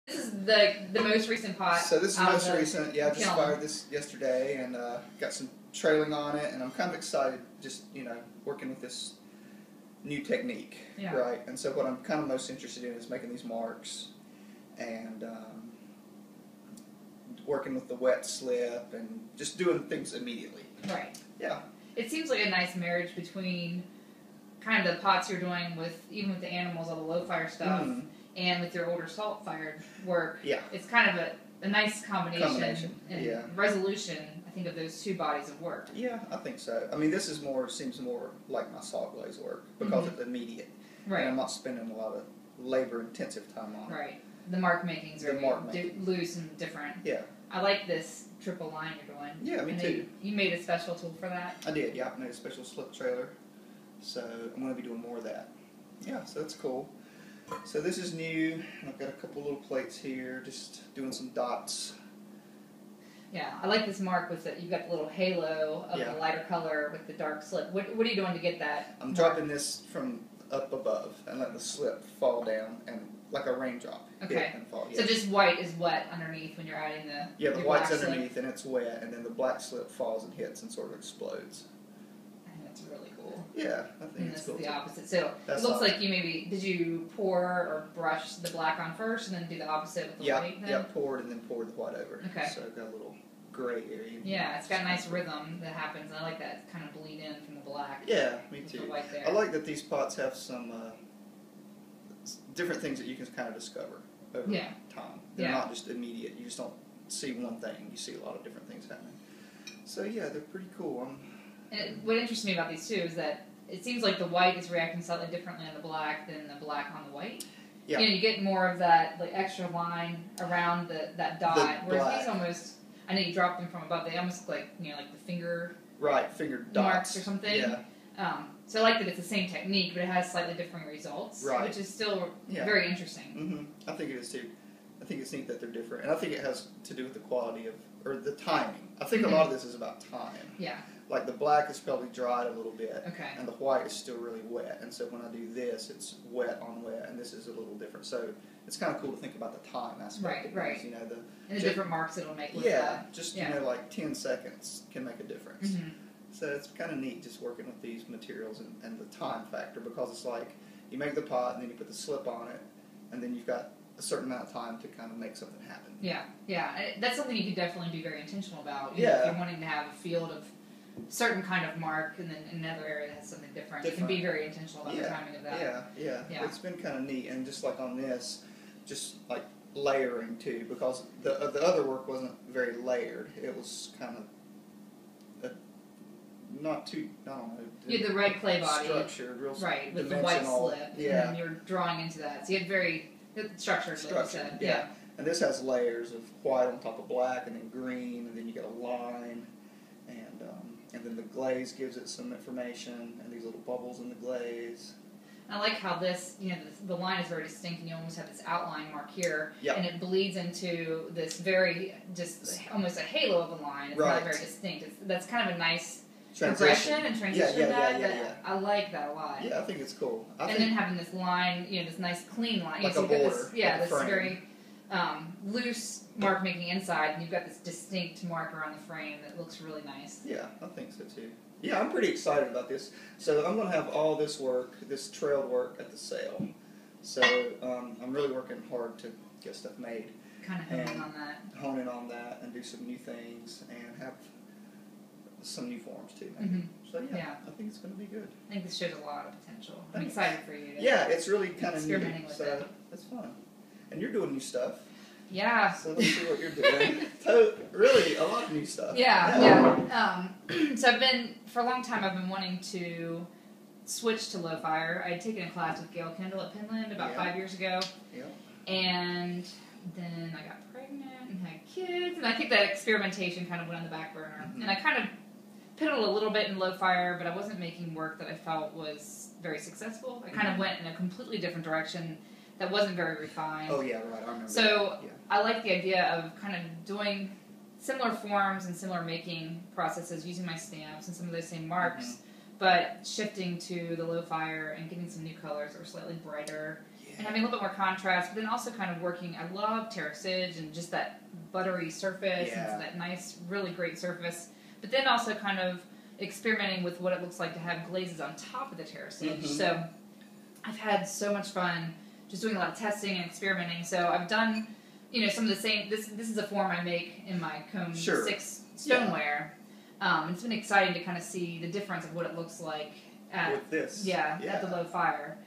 This is the most recent pot. So this is the most the recent. Yeah, I just kiln. fired this yesterday and got some trailing on it, and I'm kind of excited. Just working with this new technique, Yeah. right? And so what I'm kind of most interested in is making these marks and working with the wet slip and just doing things immediately. Right. Yeah. It seems like a nice marriage between kind of the pots you're doing with even with the animals, all the low fire stuff, and with your older salt fired work. Yeah. It's kind of a nice combination and yeah. resolution, I think, of those two bodies of work. Yeah, I think so. I mean, this is seems more like my salt glaze work because it's immediate. Right. And I'm not spending a lot of labor-intensive time on it. Right. The mark making's very loose and different. Yeah. I like this triple line you're doing. Yeah, me too. You made a special tool for that? I did, yeah. I made a special slip trailer. So I'm going to be doing more of that. Yeah, so that's cool. So this is new. I've got a couple little plates here, just doing some dots. Yeah, I like this mark with you've got the little halo of the lighter color with the dark slip. What are you doing to get that? I'm dropping this from up above and letting the slip fall down and like a raindrop. Okay. And fall. So just white is wet underneath when you're adding the the white's underneath and it's wet, and then the black slip falls and hits and sort of explodes. I think that's really cool. Yeah, I think it's cool. And this is the opposite. So it looks like did you pour or brush the black on first and then do the opposite with the white then? Yeah, poured and then poured the white over. Okay. So I've got a little gray area. Yeah, it's got a nice rhythm that happens, and I like that kind of bleed in from the black. Yeah, me too. The white there. I like that these pots have some different things that you can kind of discover over time. They're not just immediate. You just don't see one thing. You see a lot of different things happening. So yeah, they're pretty cool. And what interests me about these too is that it seems like the white is reacting slightly differently on the black than the black on the white. Yeah. You get more of that extra line around that dot. Whereas these almost, I know you dropped them from above. They almost look like like the finger. Right, finger dots marks or something. Yeah. So I like that it's the same technique, but it has slightly differing results, which is still very interesting. I think it is too. I think it's neat that they're different, and I think it has to do with the quality or the timing. I think a lot of this is about time. Yeah. Like the black is probably dried a little bit, and the white is still really wet, and so when I do this, it's wet on wet, and this is a little different. So it's kind of cool to think about the time aspect. Right. And the different marks it'll make. With just like 10 seconds can make a difference. So it's kind of neat just working with these materials and the time factor, because it's like you make the pot and then you put the slip on it, and then you've got a certain amount of time to kind of make something happen. Yeah. That's something you could definitely be very intentional about. If you're wanting to have a field of certain kind of mark, and then in another area that has something different. You can be very intentional about the timing of that. Yeah. It's been kind of neat, and just like on this, just like layering too, because the other work wasn't very layered. It was kind of not too, I don't know. You had the red clay body. Structured, real with the white slip. Yeah. And you're drawing into that. So you had very structured, like you said. Yeah. And this has layers of white on top of black, and then green, and then you get a line, and then the glaze gives it some information, and these little bubbles in the glaze. I like how this, the line is very distinct, and you almost have this outline mark here, and it bleeds into this very, just almost a halo of a line. It's not very distinct. That's kind of a nice progression and transition of that. I like that a lot. Yeah, I think it's cool. And then having this line, this nice clean line. Like a border. This very loose mark making inside, and you've got this distinct mark around the frame that looks really nice. Yeah, I think so too. Yeah, I'm pretty excited about this. So I'm going to have all this work, this trailed work, at the sale. So I'm really working hard to get stuff made. Kind of hone in on that and do some new things and have some new forms too. Maybe. So I think it's going to be good. I think this shows a lot of potential. I'm excited for you. It's really kind of experimenting neat. With it. It's fun. And you're doing new stuff. Yeah. So let's see what you're doing. So really, a lot of new stuff. Yeah. So for a long time, I've been wanting to switch to low fire. I had taken a class with Gail Kendall at Penland about 5 years ago. Yeah. And then I got pregnant and had kids, and I think that experimentation kind of went on the back burner. And I kind of piddled a little bit in low fire, but I wasn't making work that I felt was very successful. I kind of went in a completely different direction that wasn't very refined. Oh, yeah, right. I remember that. I like the idea of kind of doing similar forms and similar making processes using my stamps and some of those same marks, but shifting to the low fire and getting some new colors that were slightly brighter and having a little bit more contrast, but then also kind of working. I love terracage and just that buttery surface and that nice, really great surface, but then also kind of experimenting with what it looks like to have glazes on top of the terracage. So I've had so much fun just doing a lot of testing and experimenting. So I've done, some of the same. This is a form I make in my Cone 6 stoneware. It's been exciting to kind of see the difference of what it looks like with this. At the low fire.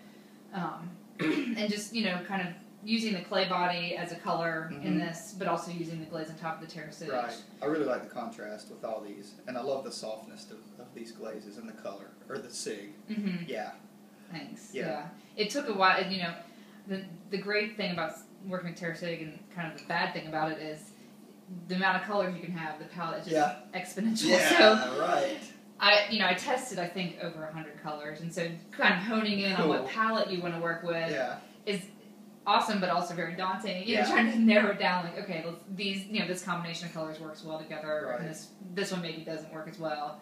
And just, kind of using the clay body as a color in this, but also using the glaze on top of the terracage. Right. I really like the contrast with all these, and I love the softness of these glazes and the color, or the sig. Yeah. Thanks. Yeah. It took a while, the great thing about working with terracig and kind of the bad thing about it is the amount of colors you can have, the palette is just exponential. Yeah, right. I tested, I think, over 100 colors, and so kind of honing in on what palette you want to work with is awesome, but also very daunting. Trying to narrow it down, like, okay, this combination of colors works well together, and this one maybe doesn't work as well.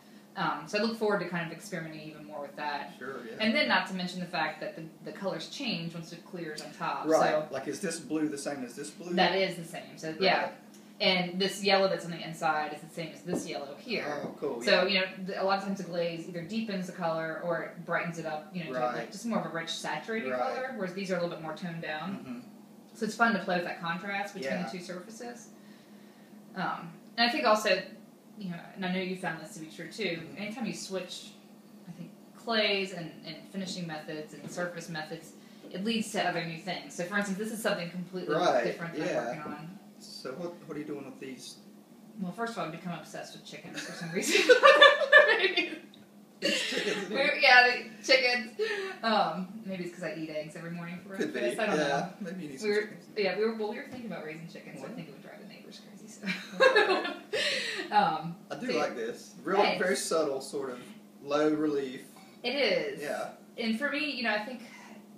So I look forward to kind of experimenting even more with that. Sure, yeah. And then not to mention the fact that the colors change once it clears on top. Right. So, like, is this blue the same as this blue? That is the same. So, yeah. And this yellow that's on the inside is the same as this yellow here. Oh, cool. So, a lot of times the glaze either deepens the color or it brightens it up, to like just more of a rich, saturated color, whereas these are a little bit more toned down. So it's fun to play with that contrast between the two surfaces. And I think also, and I know you found this to be true too, anytime you switch, I think, clays and finishing methods and surface methods, it leads to other new things. So, for instance, this is something completely different that I'm working on. So what are you doing with these? Well, first of all, I've become obsessed with chickens for some reason. Chickens? The chickens. Maybe it's because I eat eggs every morning for breakfast. Could be. I don't know. Maybe you need some chickens. Yeah, we were thinking about raising chickens, so I think it would drive the neighbors crazy. So. I do like this. Really, very subtle, sort of low relief. It is. Yeah. And for me, I think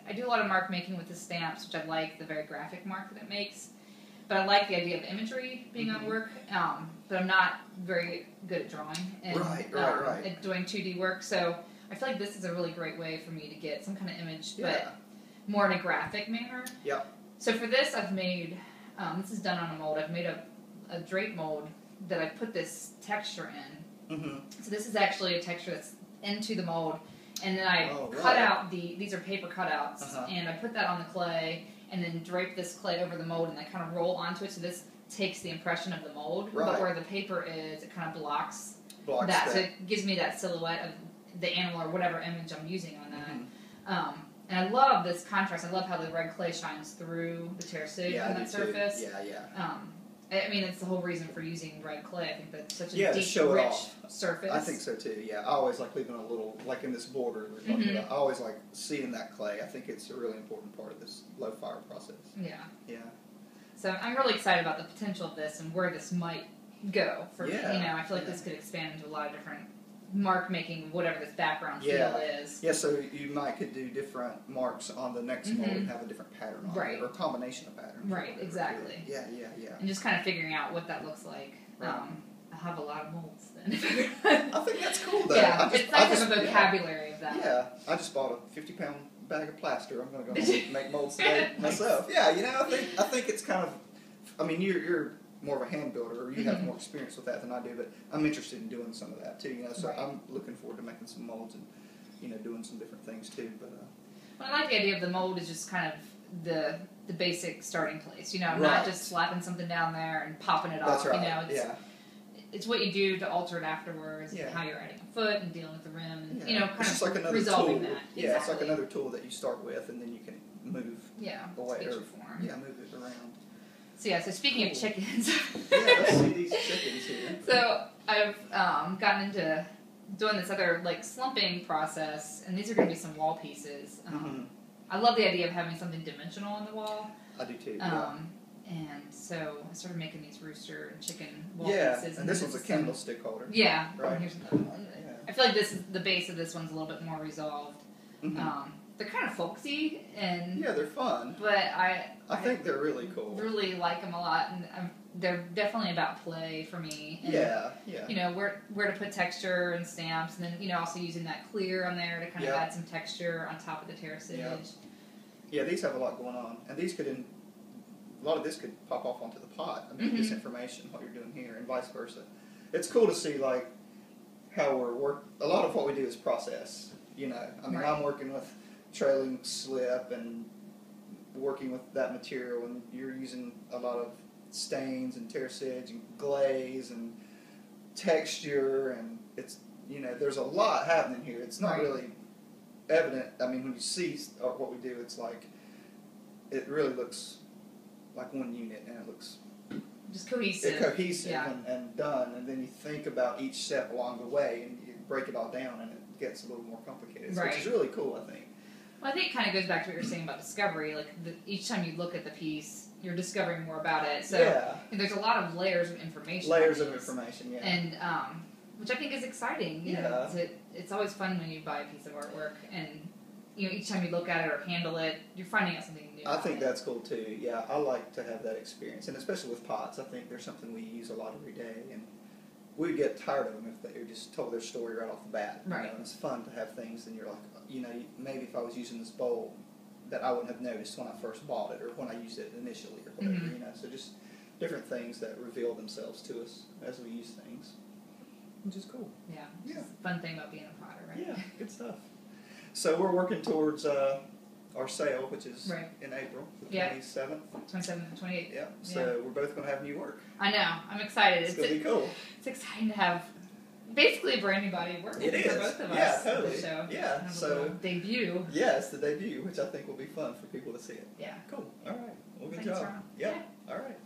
I do a lot of mark making with the stamps, which I like the very graphic mark that it makes. But I like the idea of imagery being on work, but I'm not very good at drawing and at doing 2D work. So I feel like this is a really great way for me to get some kind of image, but more in a graphic manner. Yeah. So for this, I've made, this is done on a mold, I've made a drape mold that I put this texture in. So this is actually a texture that's into the mold. And then I cut out these are paper cutouts, and I put that on the clay, and then drape this clay over the mold, and I kind of roll onto it, so this takes the impression of the mold, but where the paper is, it kind of blocks that. So it gives me that silhouette of the animal or whatever image I'm using on that. And I love this contrast. I love how the red clay shines through the terracig on that surface. I mean, it's the whole reason for using red clay. I think that's such a deep, rich surface. I think so too, I always like leaving a little, like in this border we're talking about, I always like seeing that clay. I think it's a really important part of this low fire process. Yeah. So I'm really excited about the potential of this and where this might go for me. I feel like this could expand into a lot of different mark making, whatever this background feel is. Yeah, so you could do different marks on the next mold and have a different pattern on it, or a combination of patterns. Right, exactly. Yeah. And just kind of figuring out what that looks like. I'll have a lot of molds then. I think that's cool though. Yeah, it's nice to have a vocabulary of that. Yeah, I just bought a 50-pound bag of plaster. I'm going to go home and make molds today myself. Yeah, I think it's kind of, I mean, you're more of a hand builder, or you have more experience with that than I do, but I'm interested in doing some of that too, so I'm looking forward to making some molds and, doing some different things too, but... Well, I like the idea of the mold is just kind of the basic starting place, not just slapping something down there and popping it off, it's what you do to alter it afterwards, and how you're adding a foot and dealing with the rim, and, kind it's of like another resolving tool. that. Yeah, it's like another tool that you start with, and then you can move away, your form. Move it around. So speaking of chickens. Let's see these chickens here. So I've gotten into doing this other slumping process, and these are going to be some wall pieces. I love the idea of having something dimensional on the wall. I do too. And so I started making these rooster and chicken wall pieces. And this one's a candlestick holder. Yeah. Right. Here's another one. I feel like the base of this one's a little bit more resolved. they're kind of folksy and yeah, they're fun. But I think they're really cool. Really like them a lot, and they're definitely about play for me. And, yeah. You know where to put texture and stamps, and then also using that clear on there to kind of add some texture on top of the terracage. Yeah, these have a lot going on, and these a lot of this could pop off onto the pot. I mean, this information, what you're doing here, and vice versa. It's cool to see like how a lot of what we do is process. You know, I mean, I'm working with trailing slip and working with that material, and you're using a lot of stains and terracage and glaze and texture, and it's there's a lot happening here. It's not really evident. I mean, when you see what we do, it's like it really looks like one unit, and it looks just cohesive, and done. And then you think about each step along the way, and you break it all down, and it gets a little more complicated, which is really cool, I think. Well, I think it kind of goes back to what you were saying about discovery. Like each time you look at the piece, you're discovering more about it. So there's a lot of layers of information. And which I think is exciting. You know, it's always fun when you buy a piece of artwork, and each time you look at it or handle it, you're finding out something new. I think that's cool too. Yeah, I like to have that experience, and especially with pots, I think there's something we use a lot every day, and we would get tired of them if they just told their story right off the bat. Right. And it's fun to have things, and you're like, maybe if I was using this bowl, that I wouldn't have noticed when I first bought it, or when I used it initially, or whatever. So just different things that reveal themselves to us as we use things, which is cool. Yeah. It's a fun thing about being a potter, right? Yeah, good stuff. So we're working towards our sale, which is in April, the 27th. 27th and 28th. Yeah. So we're both going to have new work. I know. I'm excited. It's going to be cool. It's exciting to have basically a brand new body of work it is. for both of us. Yeah, totally. So yeah. So debut. Yeah, it's the debut, which I think will be fun for people to see it. Yeah. Cool. All right. Well, good Thanks, job. Ron. Yeah. All right.